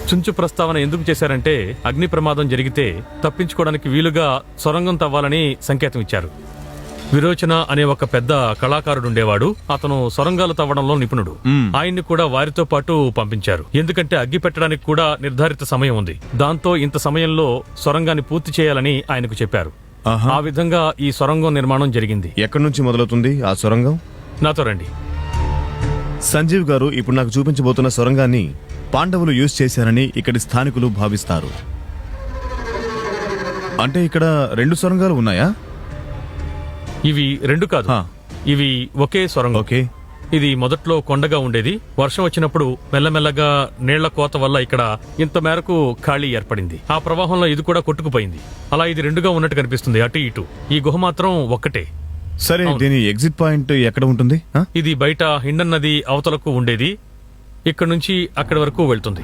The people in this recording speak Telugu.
చుంచు ప్రస్తావన ఎందుకు చేశారంటే అగ్ని ప్రమాదం జరిగితే తప్పించుకోవడానికి వీలుగా సొరంగం తవ్వాలని సంకేతం ఇచ్చారు. విరోచన అనే ఒక పెద్ద కళాకారుడుండేవాడు. అతను సొరంగాలు తవ్వడంలో నిపుణుడు. ఆయన్ని కూడా వారితో పాటు పంపించారు. ఎందుకంటే అగ్గి పెట్టడానికి కూడా నిర్ధారిత సమయం ఉంది. దాంతో ఇంత సమయంలో సొరంగాన్ని పూర్తి చేయాలని ఆయనకు చెప్పారు. ఆ విధంగా ఈ సొరంగం నిర్మాణం జరిగింది. ఎక్కడి నుంచి మొదలవుతుంది ఆ సొరంగం? నాతో రండి. సంజీవ్ గారు ఇప్పుడు నాకు చూపించబోతున్న సొరంగాన్ని పాండవులు యూజ్ చేశారని ఇక్కడి స్థానికులు భావిస్తారు. అంటే ఇక్కడ 2 సొరంగాలు ఉన్నాయా? ఇవి 2 కాదు, ఇవి ఒకే సొరంగం. ఓకే. ఇది మొదట్లో కొండగా ఉండేది. వర్షం వచ్చినప్పుడు మెల్లమెల్లగా నీళ్ల కోత వల్ల ఇక్కడ ఇంత మేరకు ఖాళీ ఏర్పడింది. ఆ ప్రవాహంలో ఇది కూడా కొట్టుకుపోయింది. అలా ఇది 2గా ఉన్నట్టు కనిపిస్తుంది, అటు ఇటు. ఈ గుహ మాత్రం ఒక్కటే. సరే, దీని ఎగ్జిట్ పాయింట్ ఎక్కడ ఉంటుంది? ఇది బయట హిండన్ నది అవతలకు ఉండేది. ఇక్కడ నుంచి అక్కడి వరకు వెళ్తుంది.